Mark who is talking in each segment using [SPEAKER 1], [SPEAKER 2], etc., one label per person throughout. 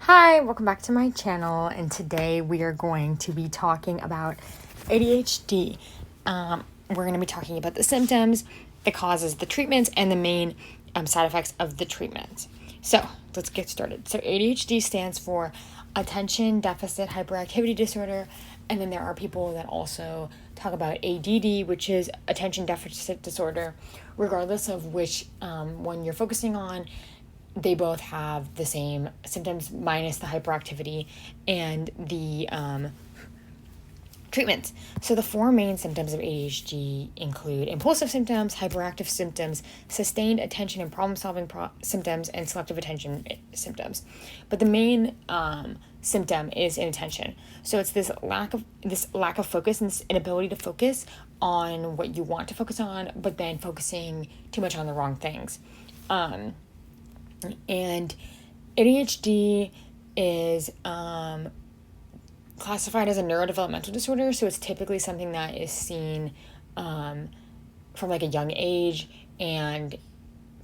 [SPEAKER 1] Hi, welcome back to my channel, and today we are going to be talking about ADHD. We're going to be talking about the symptoms, the causes, the treatments, and the main side effects of the treatments. So let's get started. So ADHD stands for Attention Deficit Hyperactivity Disorder, and then there are people that also talk about ADD, which is Attention Deficit Disorder. Regardless of which one you're focusing on, they both have the same symptoms minus the hyperactivity and the treatments. So the four main symptoms of ADHD include impulsive symptoms, hyperactive symptoms, sustained attention and problem-solving symptoms, and selective attention symptoms. But the main symptom is inattention. So it's this lack of focus and this inability to focus on what you want to focus on, but then focusing too much on the wrong things. And ADHD is classified as a neurodevelopmental disorder, so it's typically something that is seen from like a young age and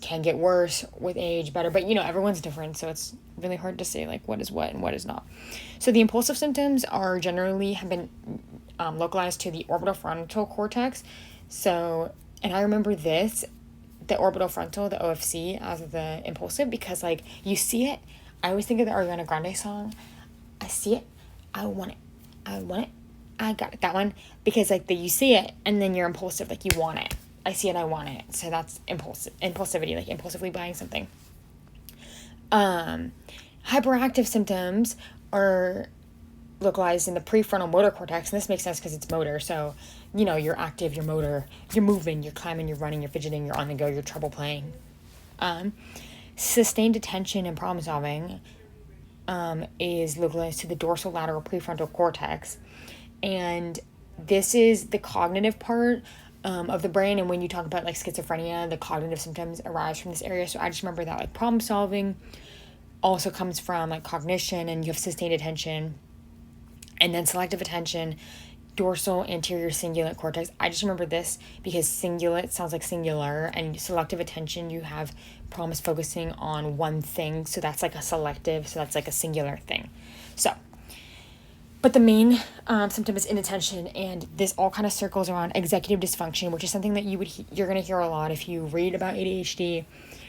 [SPEAKER 1] can get worse with age, better, but everyone's different, so it's really hard to say like what is what and what is not. So the impulsive symptoms are generally have been localized to the orbital frontal cortex. So, and I remember the orbital frontal, the OFC, as the impulsive, because like you see it. I always think of the Ariana Grande song, I see it, I want it, I got it, that one, because like you see it and then you're impulsive, like you want it, I see it, I want it, so that's impulsivity, like impulsively buying something. Hyperactive symptoms are localized in the prefrontal motor cortex, and this makes sense because it's motor. So you're active, you're motor, you're moving, you're climbing, you're running, you're fidgeting, you're on the go, you're trouble playing. Sustained attention and problem solving is localized to the dorsolateral prefrontal cortex, and this is the cognitive part of the brain. And when you talk about like schizophrenia, the cognitive symptoms arise from this area. So I just remember that like problem solving also comes from like cognition, and you have sustained attention. And then selective attention, dorsal anterior cingulate cortex. I just remember this because cingulate sounds like singular, and selective attention, you have problems focusing on one thing. So that's like a selective, so that's like a singular thing. So, but the main symptom is inattention, and this all kind of circles around executive dysfunction, which is something that you're going to hear a lot if you read about ADHD,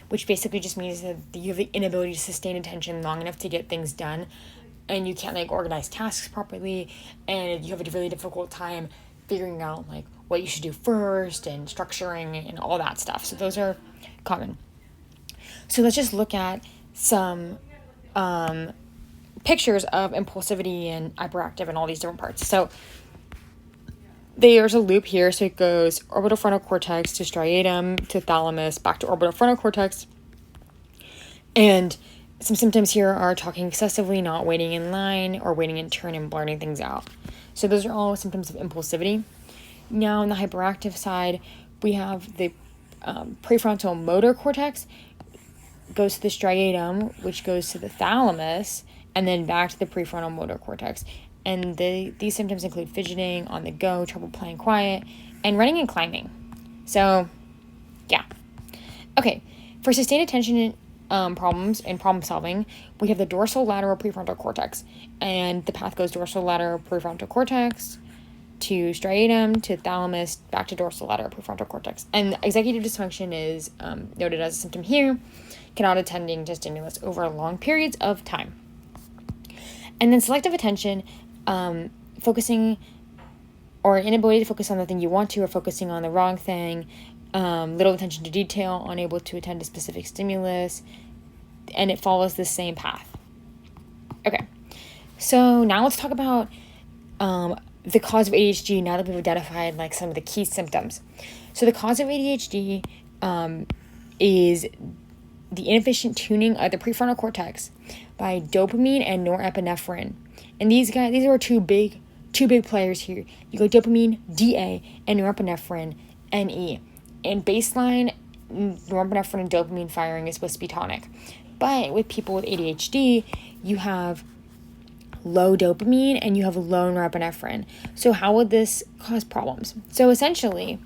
[SPEAKER 1] which basically just means that you have the inability to sustain attention long enough to get things done. And you can't like organize tasks properly, and you have a really difficult time figuring out like what you should do first and structuring and all that stuff. So those are common. So let's just look at some pictures of impulsivity and hyperactive and all these different parts. So there's a loop here. So it goes orbital frontal cortex to striatum to thalamus back to orbital frontal cortex. And some symptoms here are talking excessively, not waiting in line, or waiting in turn and blurting things out. So those are all symptoms of impulsivity. Now on the hyperactive side, we have the prefrontal motor cortex goes to the striatum, which goes to the thalamus, and then back to the prefrontal motor cortex. And these symptoms include fidgeting, on the go, trouble playing quiet, and running and climbing. So, yeah. Okay, for sustained attention problems and problem solving, we have the dorsolateral prefrontal cortex, and the path goes dorsolateral prefrontal cortex to striatum to thalamus back to dorsolateral prefrontal cortex. And executive dysfunction is noted as a symptom here, cannot attending to stimulus over long periods of time. And then selective attention, focusing or inability to focus on the thing you want to, or focusing on the wrong thing, little attention to detail, unable to attend to specific stimulus, and it follows the same path. Okay, so now let's talk about the cause of ADHD now that we've identified like some of the key symptoms. So the cause of ADHD is the inefficient tuning of the prefrontal cortex by dopamine and norepinephrine. And these are two big players here. You go dopamine, DA, and norepinephrine, NE. And baseline norepinephrine and dopamine firing is supposed to be tonic. But with people with ADHD, you have low dopamine and you have low norepinephrine. So how would this cause problems? So essentially,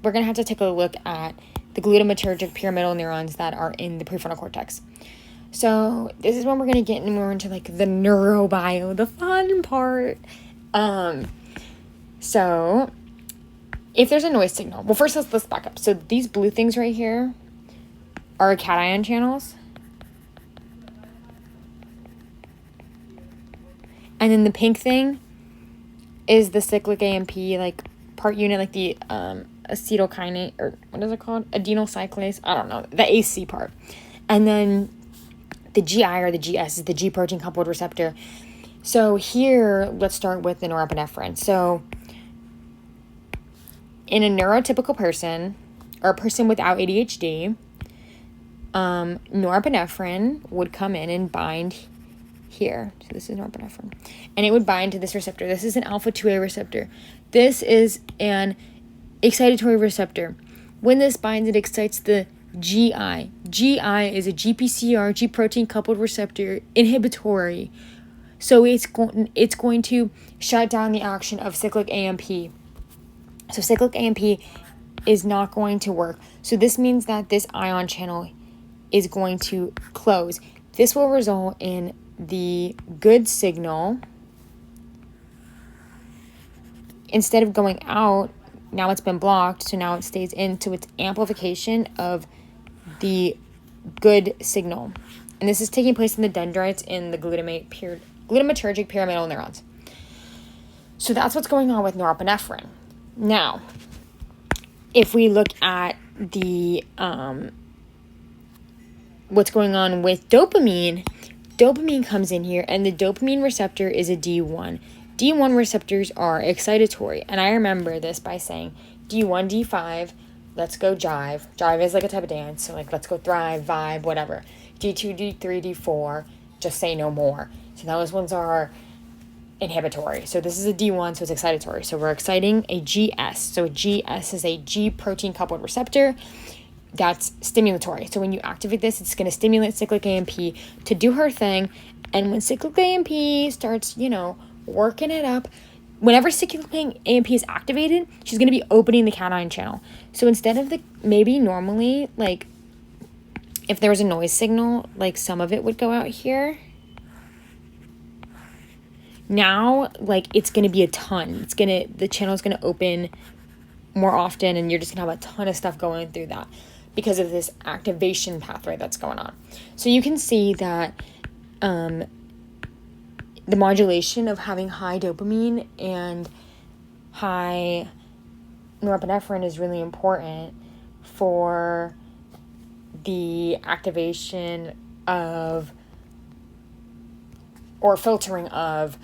[SPEAKER 1] we're going to have to take a look at the glutamatergic pyramidal neurons that are in the prefrontal cortex. So this is when we're going to get more into like the neurobio, the fun part. So if there's a noise signal, well, first let's back up. So these blue things right here are cation channels. And then the pink thing is the cyclic AMP, like part unit, like the acetylkinase, or what is it called? Adenyl cyclase. I don't know. The AC part. And then the GI or the GS is the G protein coupled receptor. So here, let's start with the norepinephrine. So in a neurotypical person, or a person without ADHD, norepinephrine would come in and bind here. So this is norepinephrine. And it would bind to this receptor. This is an alpha-2A receptor. This is an excitatory receptor. When this binds, it excites the GI. GI is a GPCR, G protein coupled receptor, inhibitory. So it's going to shut down the action of cyclic AMP. So cyclic AMP is not going to work. So this means that this ion channel is going to close. This will result in the good signal, instead of going out, now it's been blocked, so now it stays in, so it's amplification of the good signal. And this is taking place in the dendrites in the glutamatergic pyramidal neurons. So that's what's going on with norepinephrine. Now, if we look at the what's going on with dopamine, dopamine comes in here, and the dopamine receptor is a D1. D1 receptors are excitatory, and I remember this by saying D1, D5, let's go jive. Jive is like a type of dance, so like let's go thrive, vibe, whatever. D2, D3, D4, just say no more. So those ones are inhibitory. So this is a D1, so it's excitatory. So we're exciting a GS. So GS is a G protein coupled receptor. That's stimulatory. So when you activate this, it's going to stimulate cyclic AMP to do her thing. And when cyclic AMP starts, working it up, whenever cyclic AMP is activated, she's going to be opening the cation channel. So instead of maybe normally, like, if there was a noise signal, like some of it would go out here. Now, like, it's going to be a ton. The channel is going to open more often, and you're just going to have a ton of stuff going through that because of this activation pathway that's going on. So you can see that the modulation of having high dopamine and high norepinephrine is really important for the activation of, or filtering of,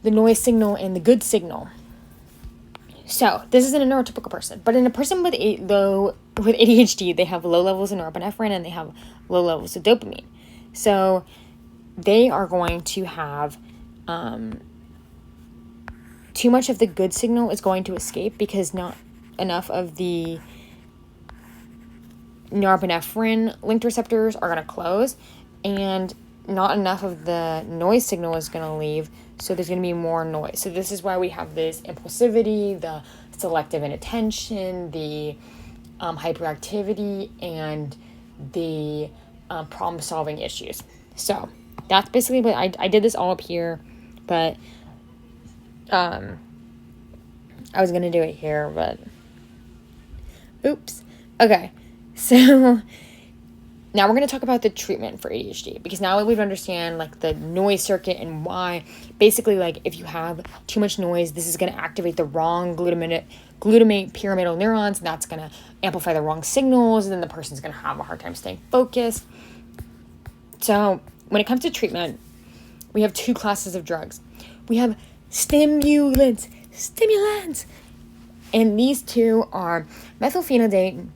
[SPEAKER 1] the noise signal and the good signal. So this isn't a neurotypical person, but in a person with ADHD, they have low levels of norepinephrine and they have low levels of dopamine. So they are going to have too much of the good signal is going to escape because not enough of the norepinephrine linked receptors are going to close, and not enough of the noise signal is going to leave, so there's going to be more noise. So this is why we have this impulsivity, the selective inattention, the hyperactivity, and the problem-solving issues. So that's basically what I did this all up here, but I was going to do it here, but oops. Okay, so now we're going to talk about the treatment for ADHD, because now that we understand like the noise circuit and why, basically, like, if you have too much noise, this is going to activate the wrong glutamate pyramidal neurons, and that's going to amplify the wrong signals, and then the person's going to have a hard time staying focused. So when it comes to treatment, we have two classes of drugs. We have stimulants, and these two are methylphenidate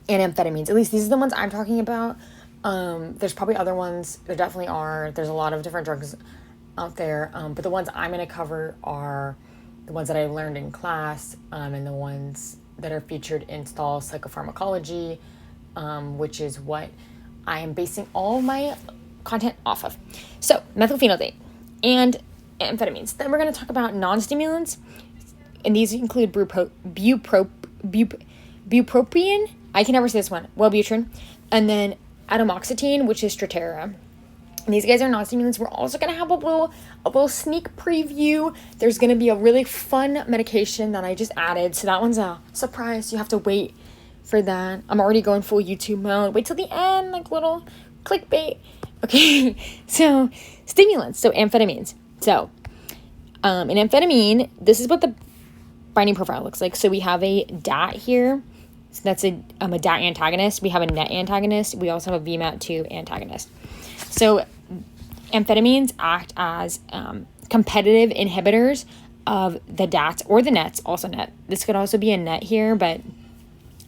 [SPEAKER 1] and amphetamines. At least these are the ones I'm talking about. There's probably other ones. There definitely are. There's a lot of different drugs out there. But the ones I'm going to cover are the ones that I learned in class, and the ones that are featured in Stahl's psychopharmacology, which is what I am basing all of my content off of. So methylphenidate and amphetamines. Then we're going to talk about non-stimulants, and these include bupropion. I can never say this one. Wellbutrin. And then atomoxetine, which is Strattera. And these guys are non-stimulants. We're also going to have a little sneak preview. There's going to be a really fun medication that I just added. So that one's a surprise. You have to wait for that. I'm already going full YouTube mode. Wait till the end, like little clickbait. Okay, so stimulants, so amphetamines. So in amphetamine, this is what the binding profile looks like. So we have a DAT here. So that's a DAT antagonist. We have a NET antagonist. We also have a VMAT2 antagonist. So amphetamines act as competitive inhibitors of the DATs or the NETs, also NET. This could also be a NET here, but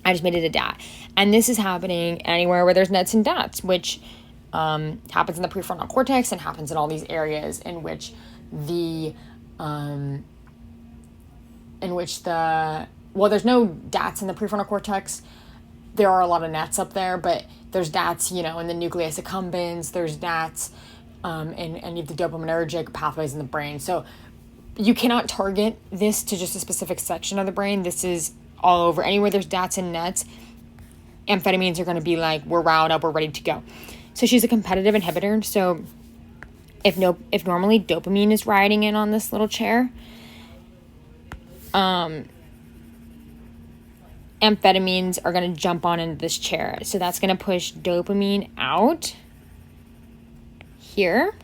[SPEAKER 1] I just made it a DAT. And this is happening anywhere where there's NETs and DATs, which happens in the prefrontal cortex and happens in all these areas in which there's no DATs in the prefrontal cortex. There are a lot of NETs up there, but there's DATs, in the nucleus accumbens, there's DATs in any of the dopaminergic pathways in the brain. So you cannot target this to just a specific section of the brain. This is all over. Anywhere there's DATs and NETs, amphetamines are going to be like, we're riled up, we're ready to go. So she's a competitive inhibitor. So if normally dopamine is riding in on this little chair, amphetamines are going to jump on into this chair. So that's going to push dopamine out here.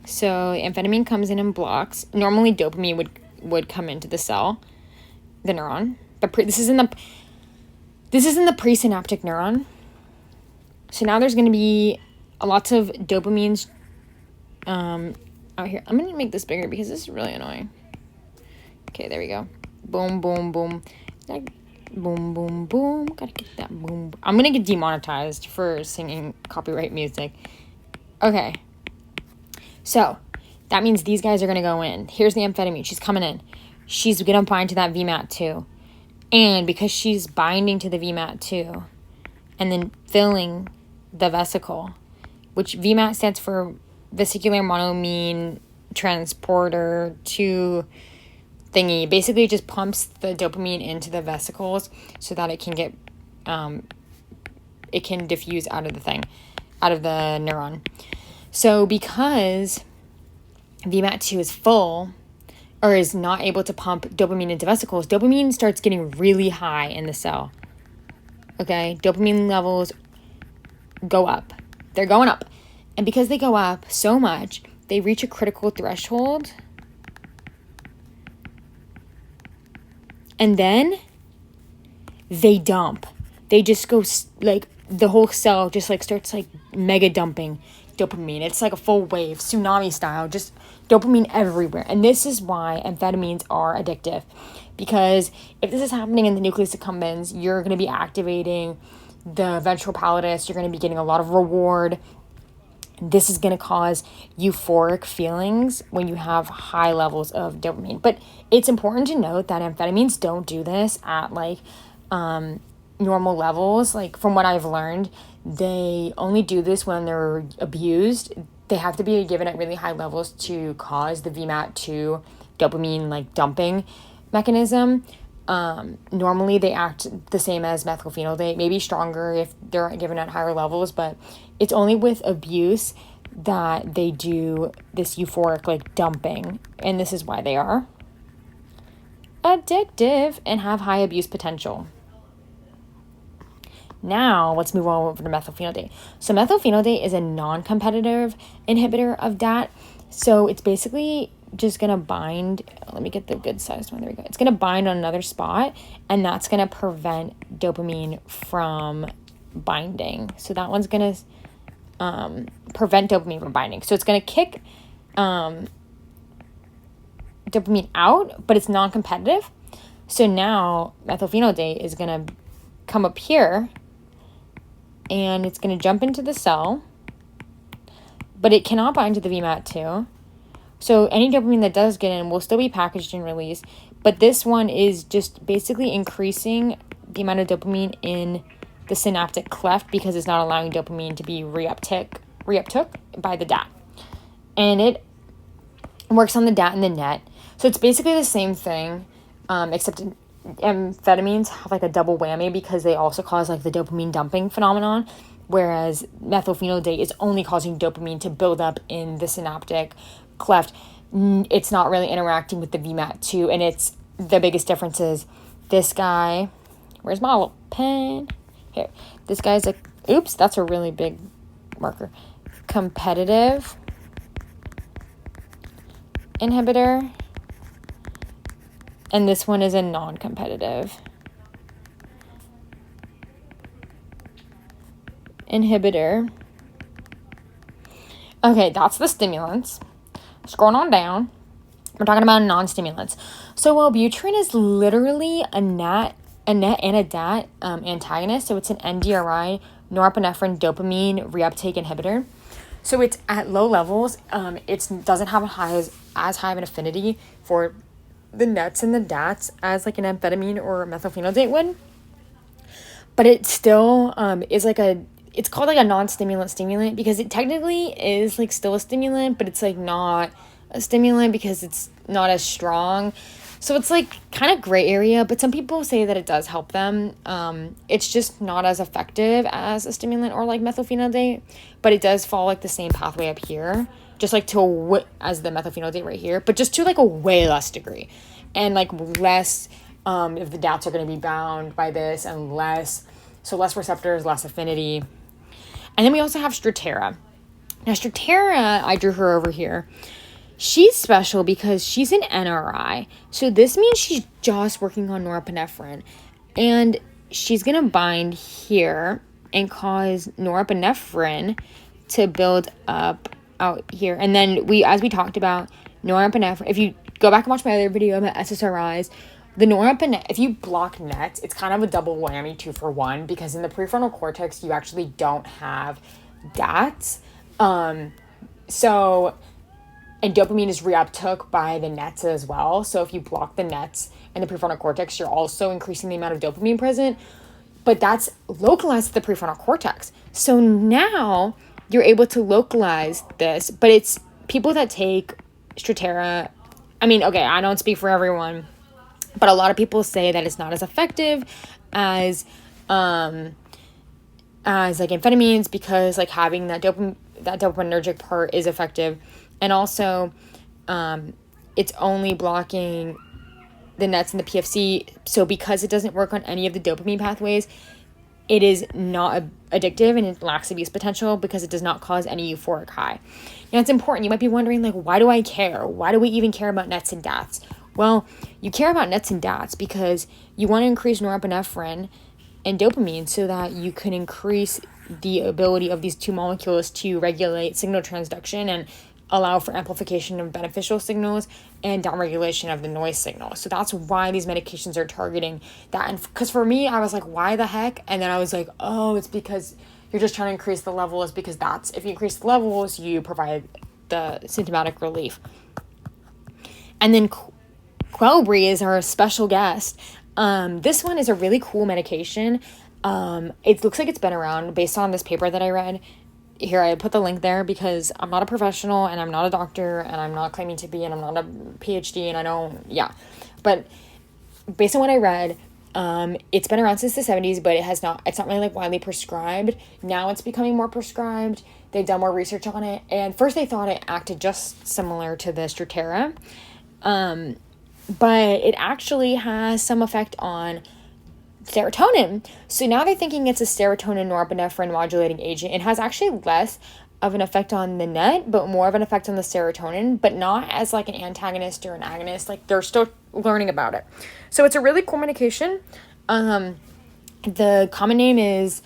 [SPEAKER 1] So amphetamine comes in and blocks. Normally dopamine would come into the cell, the neuron. But this is in the presynaptic neuron. So now there's going to be lots of dopamines out here. I'm going to make this bigger because this is really annoying. Okay, there we go. Boom, boom, boom. Boom, boom, boom. Gotta get that boom. I'm going to get demonetized for singing copyright music. Okay. So that means these guys are going to go in. Here's the amphetamine. She's coming in. She's going to bind to that VMAT2. And because she's binding to the VMAT2 and then filling the vesicle, which VMAT stands for vesicular monoamine transporter 2 thingy. Basically, it just pumps the dopamine into the vesicles so that it can get, it can diffuse out of the neuron. So because VMAT2 is full, or is not able to pump dopamine into vesicles, dopamine starts getting really high in the cell. Okay? Dopamine levels go up. They're going up. And because they go up so much, they reach a critical threshold. And then they dump. They just go, like, the whole cell just, like, starts, like, mega dumping dopamine. It's like a full wave, tsunami style, just dopamine everywhere. And this is why amphetamines are addictive, because if this is happening in the nucleus accumbens, you're going to be activating the ventral pallidus. You're going to be getting a lot of reward. This is going to cause euphoric feelings when you have high levels of dopamine. But it's important to note that amphetamines don't do this at like normal levels. Like from what I've learned, they only do this when they're abused. They have to be given at really high levels to cause the VMAT2 dopamine like dumping mechanism. Normally they act the same as methylphenidate, maybe stronger if they're given at higher levels, but it's only with abuse that they do this euphoric like dumping, and this is why they are addictive and have high abuse potential. Now, let's move on over to methylphenidate. So methylphenidate is a non-competitive inhibitor of DAT. So it's basically just going to bind. Let me get the good sized one. There we go. It's going to bind on another spot, and that's going to prevent dopamine from binding. So that one's going to prevent dopamine from binding. So it's going to kick dopamine out, but it's non-competitive. So now methylphenidate is going to come up here, and it's going to jump into the cell, but it cannot bind to the VMAT2. So any dopamine that does get in will still be packaged and released, but this one is just basically increasing the amount of dopamine in the synaptic cleft because it's not allowing dopamine to be reuptook by the DAT. And it works on the DAT and the NET. So it's basically the same thing, except amphetamines have like a double whammy because they also cause like the dopamine dumping phenomenon, whereas methylphenidate is only causing dopamine to build up in the synaptic cleft. It's not really interacting with the VMAT2, and it's the biggest difference is this guy. Where's my little pen? Here. This guy's a, oops, that's a really big marker. Competitive inhibitor. And this one is a non-competitive inhibitor. Okay, that's the stimulants. Scrolling on down, we're talking about non-stimulants. So Wellbutrin is literally a NET and a DAT antagonist. So it's an NDRI, norepinephrine dopamine reuptake inhibitor. So it's at low levels. It doesn't have as high of an affinity for the NETs and the DATs as like an amphetamine or methylphenidate would. But it still is like it's called like a non-stimulant stimulant because it technically is like still a stimulant, but it's like not a stimulant because it's not as strong. So it's like kind of gray area, but some people say that it does help them. It's just not as effective as a stimulant or like methylphenidate, but it does follow like the same pathway up here, just like as the methylphenidate right here, but just to like a way less degree, and like less if the DATs are going to be bound by this, and less receptors, less affinity. And then we also have Strattera. Now Strattera, I drew her over here. She's special because she's an NRI. So this means she's just working on norepinephrine. And she's going to bind here and cause norepinephrine to build up out here. And then as we talked about, norepinephrine, if you go back and watch my other video about SSRIs, the norepinephrine, if you block NETs, it's kind of a double whammy 2-for-1 because in the prefrontal cortex, you actually don't have DATs. And dopamine is reuptook by the NETs as well. So if you block the NETs in the prefrontal cortex, you're also increasing the amount of dopamine present. But that's localized to the prefrontal cortex. So now you're able to localize this. But it's people that take Strattera. I mean, okay, I don't speak for everyone, but a lot of people say that it's not as effective as like amphetamines because like having that dopaminergic part is effective. And also, it's only blocking the NETs and the PFC. So because it doesn't work on any of the dopamine pathways, it is not addictive and it lacks abuse potential because it does not cause any euphoric high. Now, it's important. You might be wondering, like, why do I care? Why do we even care about NETs and DATs? Well, you care about NETs and DATs because you want to increase norepinephrine and dopamine so that you can increase the ability of these two molecules to regulate signal transduction and allow for amplification of beneficial signals and downregulation of the noise signal. So that's why these medications are targeting that. And because for me, I was like, why the heck? And then I was like, oh, it's because you're just trying to increase the levels because if you increase the levels, you provide the symptomatic relief. And then Quellbri is our special guest. This one is a really cool medication. It looks like it's been around based on this paper that I read. Here, I put the link there because I'm not a professional and I'm not a doctor and I'm not claiming to be and I'm not a PhD and I don't, yeah. But based on what I read, it's been around since the 70s, but it's not really like widely prescribed. Now it's becoming more prescribed. They've done more research on it. And first they thought it acted just similar to the Strattera. But it actually has some effect on serotonin. So now they're thinking it's a serotonin norepinephrine modulating agent. It has actually less of an effect on the NET, but more of an effect on the serotonin, but not as like an antagonist or an agonist. Like they're still learning about it. So it's a really cool medication. The common name is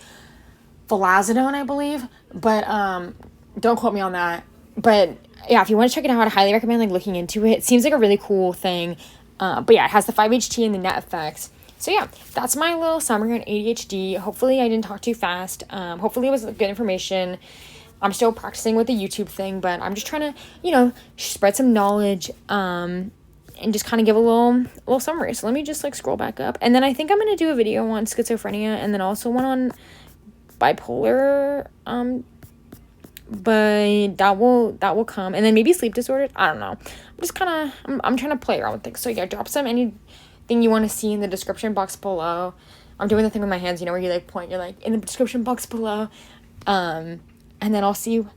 [SPEAKER 1] Vilazodone, I believe, but don't quote me on that. But yeah, if you want to check it out, I highly recommend like looking into it. It seems like a really cool thing. But yeah, it has the 5-HT and the NET effects. So yeah, that's my little summary on ADHD. Hopefully I didn't talk too fast. Hopefully it was good information. I'm still practicing with the YouTube thing, but I'm just trying to, spread some knowledge, and just kind of give a little summary. So let me just like scroll back up. And then I think I'm going to do a video on schizophrenia and then also one on bipolar, but that will come. And then maybe sleep disorders. I don't know. I'm just I'm trying to play around with things. So yeah, drop some any thing you want to see in the description box below. I'm doing the thing with my hands, where you like point, you're like, in the description box below. And then I'll see you